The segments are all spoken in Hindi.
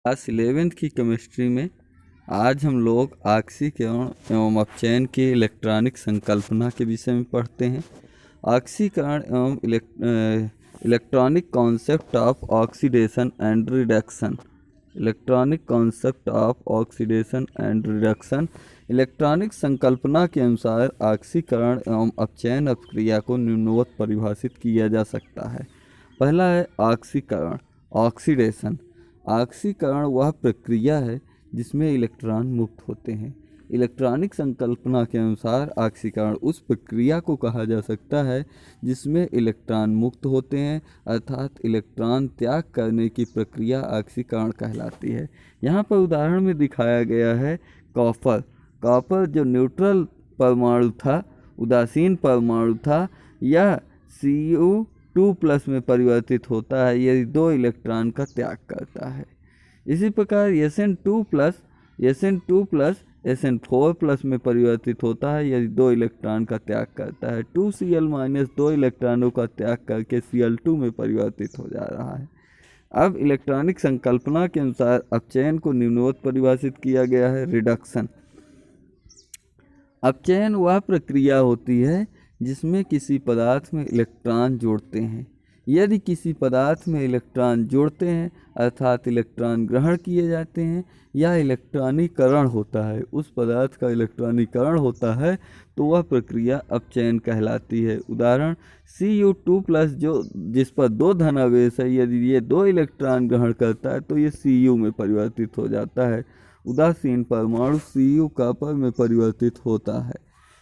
क्लास 11th की केमिस्ट्री में आज हम लोग ऑक्सीकरण एवं अपचयन की इलेक्ट्रॉनिक संकल्पना के विषय में पढ़ते हैं। ऑक्सीकरण एवं electronic concept of oxidation and reduction. Electronic concept of oxidation and reduction electronic संकल्पना के अनुसार ऑक्सीकरण एवं अपचयन अपक्रिया को निम्नवत परिभाषित किया जा सकता है। पहला है ऑक्सीकरण, ऑक्सीडेशन। ऑक्सीकरण वह प्रक्रिया है जिसमें इलेक्ट्रॉन मुक्त होते हैं। इलेक्ट्रॉनिक संकल्पना के अनुसार ऑक्सीकरण उस प्रक्रिया को कहा जा सकता है जिसमें इलेक्ट्रॉन मुक्त होते हैं, अर्थात इलेक्ट्रॉन त्याग करने की प्रक्रिया ऑक्सीकरण कहलाती है। यहाँ पर उदाहरण में दिखाया गया है कॉपर। कॉपर जो न्यूट्रल परमाणु था, उदासीन परमाणु था, यह Cu2+ में परिवर्तित होता है यदि 2 इलेक्ट्रॉन का त्याग करता है। इसी प्रकार Sn2+ Sn4+ में परिवर्तित होता है यदि 2 इलेक्ट्रॉन का त्याग करता है। 2Cl- 2 इलेक्ट्रॉनों का त्याग करके Cl2 में परिवर्तित हो जा रहा है। अब इलेक्ट्रॉनिक संकल्पना के अनुसार अपचयन को निम्नवत परिभाषित किया गया है, रिडक्शन। अपचयन वह प्रक्रिया होती है जिसमें किसी पदार्थ में इलेक्ट्रॉन जोड़ते हैं। यदि किसी पदार्थ में इलेक्ट्रॉन जोड़ते हैं अर्थात इलेक्ट्रॉन ग्रहण किए जाते हैं या इलेक्ट्रॉनीकरण होता है, उस पदार्थ का इलेक्ट्रॉनीकरण होता है, तो वह प्रक्रिया अपचयन कहलाती है। उदाहरण Cu2+ जो जिस पर 2 धनावेश है, यदि ये 2 इलेक्ट्रॉन ग्रहण करता है तो ये Cu में परिवर्तित हो जाता है। उदासीन परमाणु Cu कॉपर में परिवर्तित होता है।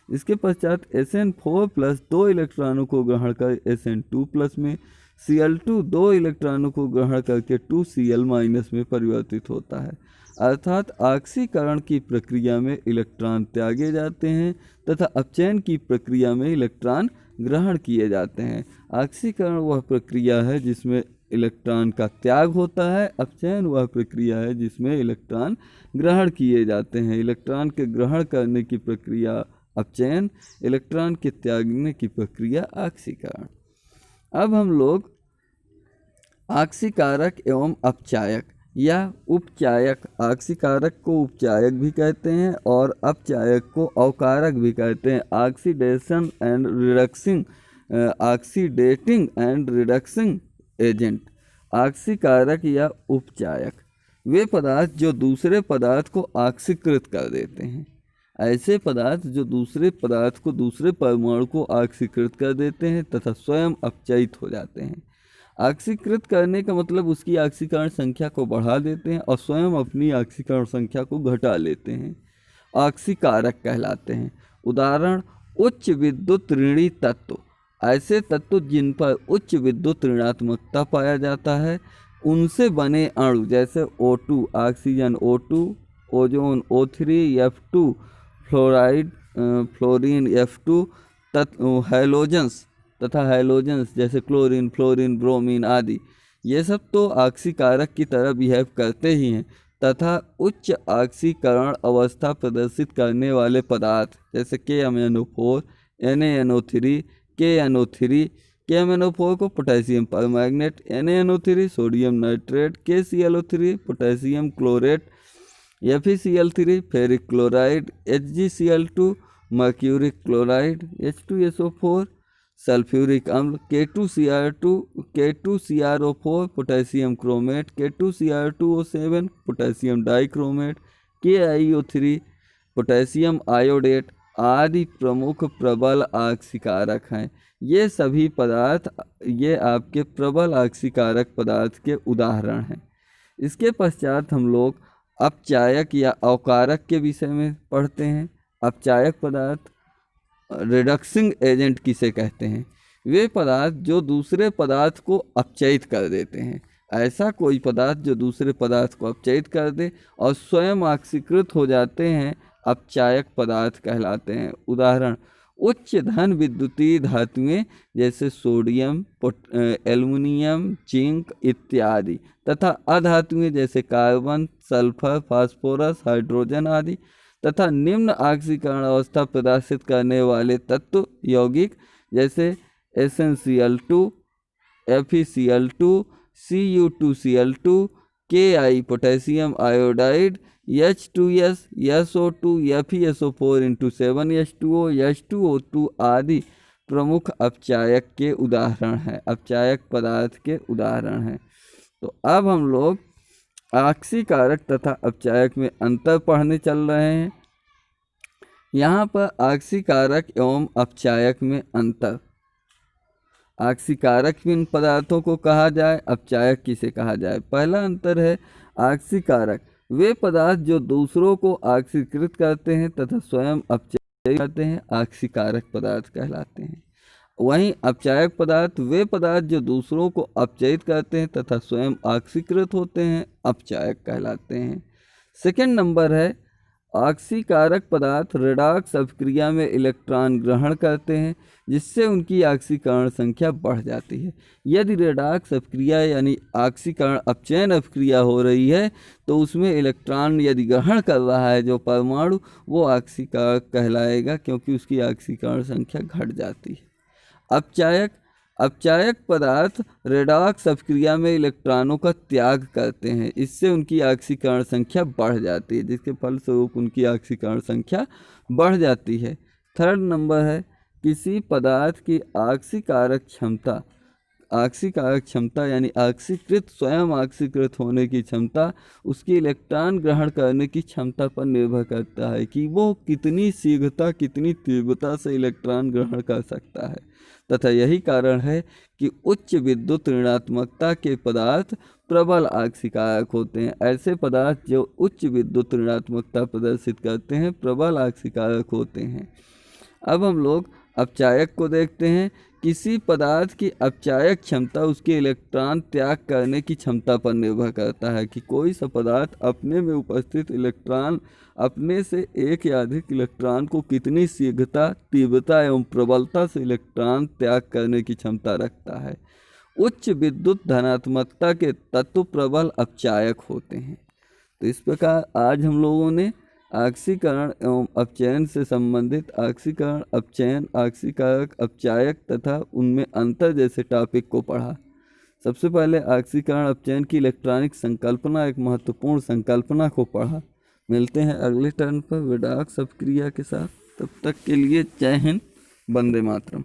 इसके पश्चात Sn4+ 2 इलेक्ट्रॉनों को ग्रहण कर Sn2+ में, Cl2 2 इलेक्ट्रॉनों को ग्रहण करके 2Cl- में परिवर्तित होता है। अर्थात ऑक्सीकरण की प्रक्रिया में इलेक्ट्रॉन त्यागे जाते हैं तथा अपचयन की प्रक्रिया में इलेक्ट्रॉन ग्रहण किए जाते हैं। ऑक्सीकरण वह प्रक्रिया है जिसमें इलेक्ट्रॉन का त्याग होता है, अपचयन वह प्रक्रिया है जिसमें इलेक्ट्रॉन ग्रहण किए जाते हैं। इलेक्ट्रॉन के ग्रहण करने की प्रक्रिया अपचयन, इलेक्ट्रॉन के त्यागने की प्रक्रिया ऑक्सीकरण। अब हम लोग ऑक्सीकारक एवं अपचायक या उपचायक, ऑक्सीकारक को उपचायक भी कहते हैं और अपचायक को अवकारक भी कहते हैं। ऑक्सीडेटिंग एंड रिडक्सिंग एजेंट। ऑक्सीकारक या उपचायक वे पदार्थ जो दूसरे पदार्थ को ऑक्सीकृत कर देते हैं। ऐसे पदार्थ जो दूसरे पदार्थ को, दूसरे परमाणु को ऑक्सीकृत कर देते हैं तथा स्वयं अपचयित हो जाते हैं। ऑक्सीकृत करने का मतलब उसकी ऑक्सीकरण संख्या को बढ़ा देते हैं और स्वयं अपनी ऑक्सीकरण संख्या को घटा लेते हैं, ऑक्सीकारक कहलाते हैं। उदाहरण उच्च विद्युत ऋणी तत्व। ऐसे तत्व जिन पर उच्च विद्युत ऋणात्मकता पाया जाता है, उनसे बने अणु जैसे O2 oxygen O2, ozone O3, F2 fluorine F2, halogens तथा हैलोजेंस जैसे क्लोरीन, फ्लोरीन, ब्रोमीन आदि, ये सब तो ऑक्सीकारक की तरह बिहेव करते ही हैं। तथा उच्च ऑक्सीकरण अवस्था प्रदर्शित करने वाले पदार्थ जैसे KMnO4, NaNO3, KNO3, KMnO4 को potassium permanganate, NaNO3 sodium nitrate, KClO3 potassium chlorate, FeCl3 ferric chloride, HgCl2 mercuric chloride, H2SO4 sulphuric अम्ल, K2CrO4 potassium chromate, K2Cr2O7 potassium dichromate, KiO3 potassium iodate आदि प्रमुख प्रबल ऑक्सीकारक हैं। ये सभी पदार्थ ये आपके प्रबल ऑक्सीकारक पदार्थ के उदाहरण हैं। इसके पश्चात हम लोग अपचायक या अवकारक के विषय में पढ़ते हैं। अपचायक पदार्थ, रिडक्सिंग एजेंट किसे कहते हैं? वे पदार्थ जो दूसरे पदार्थ को अपचयित कर देते हैं। ऐसा कोई पदार्थ जो दूसरे पदार्थ को अपचयित कर दे और स्वयं ऑक्सीकृत हो जाते हैं, अपचायक पदार्थ कहलाते हैं। उदाहरण उच्च धन विद्युतीय धातुएं जैसे सोडियम, एल्युमिनियम, जिंक इत्यादि तथा अधातुएं जैसे कार्बन, सल्फर, फास्फोरस, हाइड्रोजन आदि तथा निम्न ऑक्सीकरण अवस्था प्रदर्शित करने वाले तत्व यौगिक जैसे SnCl2, FeCl2, Cu2Cl2, Ki potassium iodide, H2S, SO2, FeSO4 × 7H2O, H2O2 आदि प्रमुख अपचायक के उदाहरण हैं, अपचायक पदार्थ के उदाहरण हैं। तो अब हम लोग आक्सीकारक तथा अपचायक में अंतर पढ़ने चल रहे हैं। यहाँ पर आक्सीकारक एवं अपचायक में अंतर। आक्सीकारक किन पदार्थों को कहा जाए, अपचायक किसे कहा जाए। पहला अंतर है आक्सीकारक वे पदार्थ जो दूसरों को आक्सीकृत करते हैं तथा स्वयं अपचयित करते हैं, आक्सीकारक पदार्थ कहलाते हैं। वहीं अपचायक पदार्थ वे पदार्थ जो दूसरों को अपचयित करते हैं तथा स्वयं आक्सीकृत होते हैं, अपचायक कहलाते हैं। सेकंड नंबर है आक्सीकारक पदार्थ रेडॉक्स अभिक्रिया में इलेक्ट्रॉन ग्रहण करते हैं जिससे उनकी आक्सीकरण संख्या बढ़ जाती है। यदि रेडॉक्स अभिक्रिया यानी आक्सीकरण अपचयन अभिक्रिया हो रही है तो उसमें इलेक्ट्रॉन यदि ग्रहण कर रहा है जो परमाणु, वो आक्सीकारक कहलाएगा क्योंकि उसकी आक्सीकरण संख्या घट जाती है। अपचायक पदार्थ रेडॉक्स अभिक्रिया में इलेक्ट्रॉनों का त्याग करते हैं, इससे उनकी आक्सीकरण संख्या बढ़ जाती है, जिसके फलस्वरूप उनकी आक्सीकरण संख्या बढ़ जाती है। थर्ड नंबर है किसी पदार्थ की आक्सीकारक क्षमता यानी आक्सीकृत स्वयं आक्सीकृत होने की क्षमता उसकी इलेक्ट्रॉन ग्रहण करने की क्षमता पर निर्भर करता है कि वो कितनी शीघ्रता कितनी तीव्रता से इलेक्ट्रॉन ग्रहण कर सकता है, तथा यही कारण है कि उच्च विद्युत ऋणात्मकता के पदार्थ प्रबल आक्सीकारक होते हैं। ऐसे पदार्थ जो उच्च विद्युत ऋणात्मकता प्रदर्शित करते हैं प्रबल आक्सीकारक होते हैं। अब हम लोग अपचायक को देखते हैं। किसी पदार्थ की अपचायक क्षमता उसके इलेक्ट्रॉन त्याग करने की क्षमता पर निर्भर करता है कि कोई सा पदार्थ अपने में उपस्थित इलेक्ट्रॉन अपने से एक या अधिक इलेक्ट्रॉन को कितनी शीघ्रता, तीव्रता एवं प्रबलता से इलेक्ट्रॉन त्याग करने की क्षमता रखता है। उच्च विद्युत धनात्मकता के तत्व प्रबल अपचायक होते हैं। तो इस प्रकार आज हम लोगों ने आक्सीकरण एवं अपचयन से संबंधित आक्सीकरण, अपचयन, आक्सीकारक, अपचायक तथा उनमें अंतर जैसे टॉपिक को पढ़ा। सबसे पहले आक्सीकरण अपचयन की इलेक्ट्रॉनिक संकल्पना, एक महत्वपूर्ण संकल्पना को पढ़ा। मिलते हैं अगले टर्न पर रेडॉक्स अभिक्रिया के साथ। तब तक के लिए जय हिंद, वंदे मातरम।